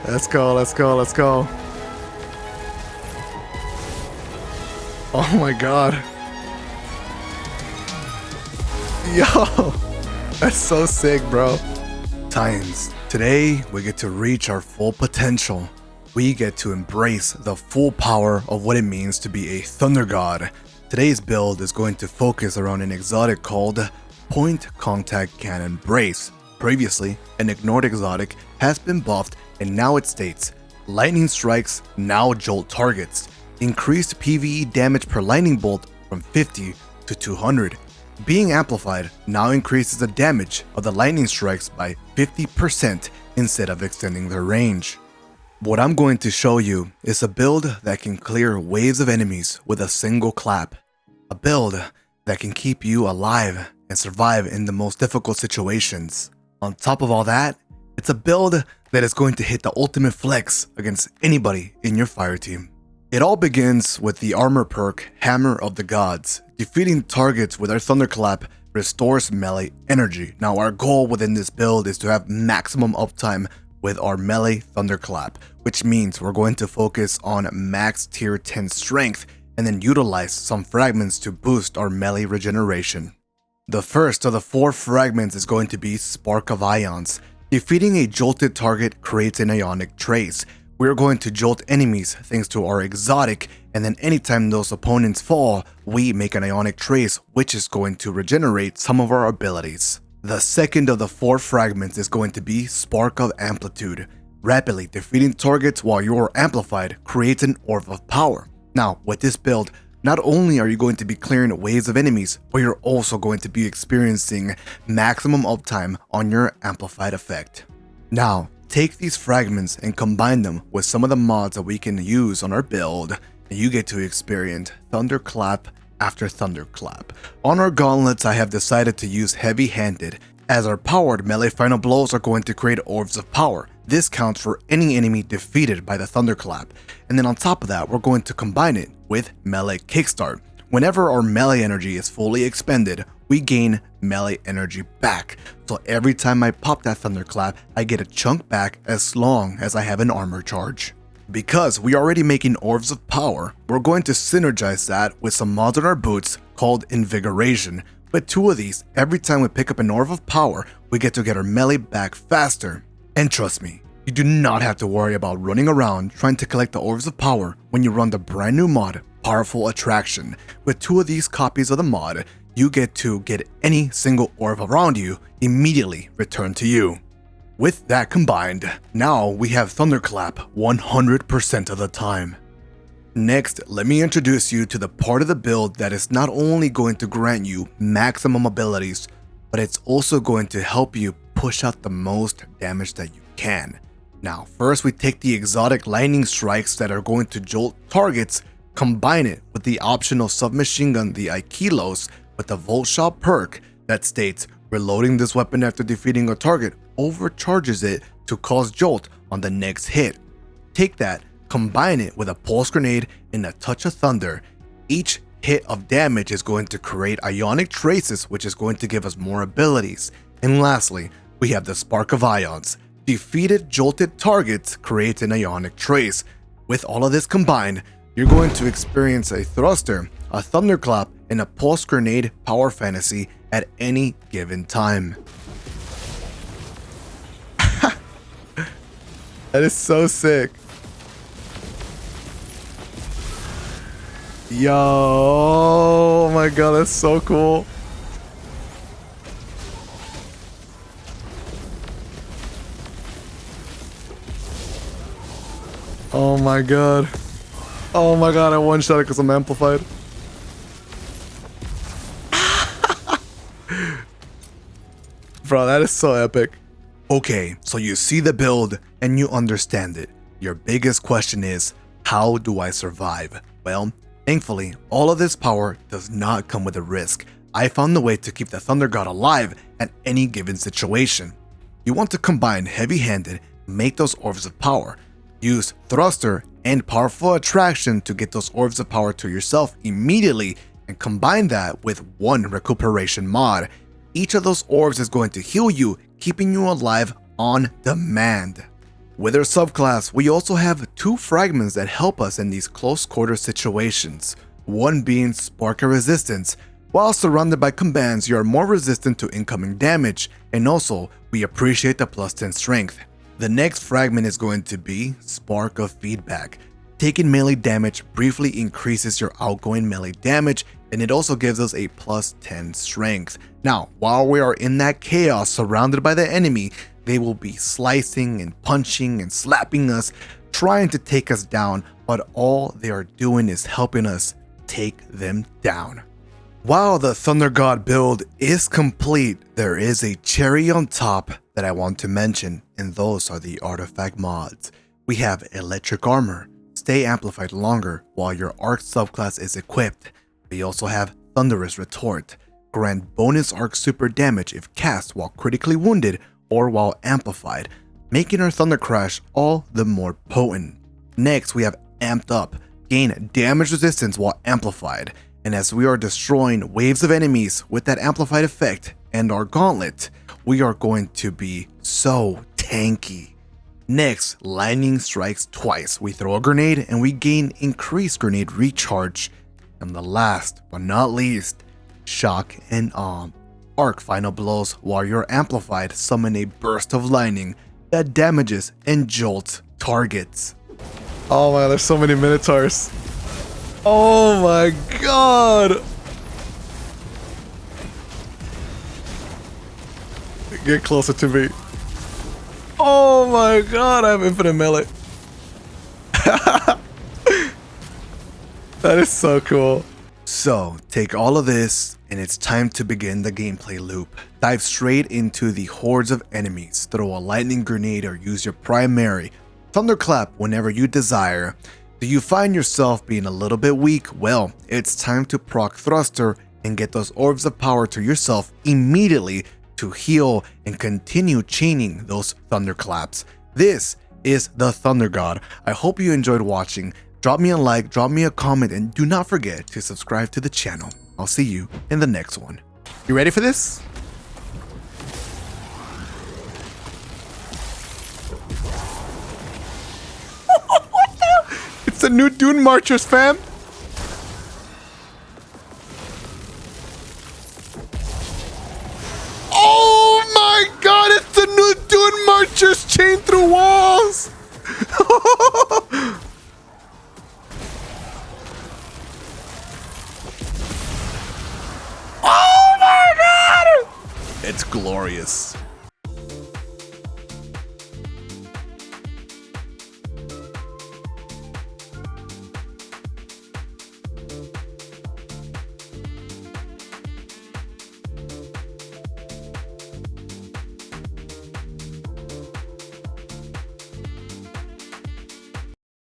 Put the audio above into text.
Let's go, let's go, let's go. Oh my god. Yo, that's so sick, bro. Titans, today we get to reach our full potential. We get to embrace the full power of what it means to be a Thunder God. Today's build is going to focus around an exotic called Point Contact Cannon Brace. Previously, an ignored exotic has been buffed and now it states, lightning strikes now jolt targets. Increased PvE damage per lightning bolt from 50 to 200. Being amplified now increases the damage of the lightning strikes by 50% instead of extending their range. What I'm going to show you is a build that can clear waves of enemies with a single clap. A build that can keep you alive and survive in the most difficult situations. On top of all that, it's a build that is going to hit the ultimate flex against anybody in your fire team. It all begins with the armor perk Hammer of the Gods. Defeating targets with our Thunderclap restores melee energy. Now our goal within this build is to have maximum uptime with our melee Thunderclap, which means we're going to focus on max tier 10 strength and then utilize some fragments to boost our melee regeneration. The first of the 4 fragments is going to be Spark of Ions. Defeating a jolted target creates an ionic trace. We're going to jolt enemies thanks to our exotic, and then anytime those opponents fall, we make an ionic trace, which is going to regenerate some of our abilities. The second of the 4 fragments is going to be Spark of Amplitude. Rapidly defeating targets while you are amplified creates an Orb of Power. Now, with this build, not only are you going to be clearing waves of enemies, but you're also going to be experiencing maximum uptime on your amplified effect. Now, take these fragments and combine them with some of the mods that we can use on our build, and you get to experience Thunderclap after Thunderclap. On our gauntlets, I have decided to use Heavy-Handed, as our powered melee final blows are going to create Orbs of Power. This counts for any enemy defeated by the Thunderclap, and then on top of that, we're going to combine it with Melee Kickstart. Whenever our melee energy is fully expended, we gain melee energy back. So every time I pop that Thunderclap, I get a chunk back as long as I have an armor charge. Because we are already making Orbs of Power, we're going to synergize that with some mods on our boots called Invigoration. With 2 of these, every time we pick up an Orb of Power, we get to get our melee back faster. And trust me, you do not have to worry about running around trying to collect the Orbs of Power when you run the brand new mod, Powerful Attraction. With 2 of these copies of the mod, you get to get any single orb around you immediately returned to you. With that combined, now we have Thunderclap 100% of the time. Next, let me introduce you to the part of the build that is not only going to grant you maximum abilities, but it's also going to help you push out the most damage that you can. Now, first we take the exotic lightning strikes that are going to jolt targets, combine it with the optional submachine gun, the Aikilos, with the Volt Shot perk that states, reloading this weapon after defeating a target overcharges it to cause jolt on the next hit. Take that, combine it with a pulse grenade and a touch of thunder. Each hit of damage is going to create ionic traces, which is going to give us more abilities. And lastly, we have the Spark of Ions. Defeated jolted targets creates an ionic trace. With all of this combined, you're going to experience a thruster, a thunderclap, and a pulse grenade power fantasy at any given time. That is so sick. Yo, oh my god, that's so cool. Oh my god. Oh my god, I one-shot it because I'm amplified. Bro, that is so epic. Okay, so you see the build and you understand it. Your biggest question is, how do I survive? Well, thankfully, all of this power does not come with a risk. I found the way to keep the Thunder God alive at any given situation. You want to combine Heavy-Handed, make those Orbs of Power. Use Thruster and Powerful Attraction to get those Orbs of Power to yourself immediately, and combine that with 1 Recuperation mod. Each of those orbs is going to heal you, keeping you alive on demand. With our subclass, we also have 2 fragments that help us in these close quarter situations, one being Spark of Resistance. While surrounded by commands, you are more resistant to incoming damage, and also, we appreciate the plus 10 strength. The next fragment is going to be Spark of Feedback. Taking melee damage briefly increases your outgoing melee damage, and it also gives us a plus 10 strength. Now, while we are in that chaos surrounded by the enemy, they will be slicing and punching and slapping us, trying to take us down, but all they are doing is helping us take them down. While the Thunder God build is complete, there is a cherry on top that I want to mention, and those are the artifact mods. We have Electric Armor, stay amplified longer while your arc subclass is equipped. We also have Thunderous Retort, grant bonus arc super damage if cast while critically wounded or while amplified, making our Thunder Crash all the more potent. Next, we have Amped Up, gain damage resistance while amplified, and as we are destroying waves of enemies with that amplified effect and our gauntlet, we are going to be so tanky. Next, Lightning Strikes Twice. We throw a grenade and we gain increased grenade recharge. And the last but not least, Shock and Awe. Arc Final Blows while you're amplified summon a burst of lightning that damages and jolts targets. Oh man, there's so many Minotaurs. Oh my god! Get closer to me. Oh my god, I have infinite melee. That is so cool. So, take all of this, and it's time to begin the gameplay loop. Dive straight into the hordes of enemies, throw a lightning grenade or use your primary thunderclap whenever you desire. Do you find yourself being a little bit weak? Well, it's time to proc thruster and get those orbs of power to yourself immediately to heal and continue chaining those thunderclaps. This is the Thunder God. I hope you enjoyed watching. Drop me a like, drop me a comment, and do not forget to subscribe to the channel. I'll see you in the next one. You ready for this? What the? It's the new Dune Marchers, fam! Oh my god, it's the new Dune Marchers chained through walls! Oh my god! It's glorious.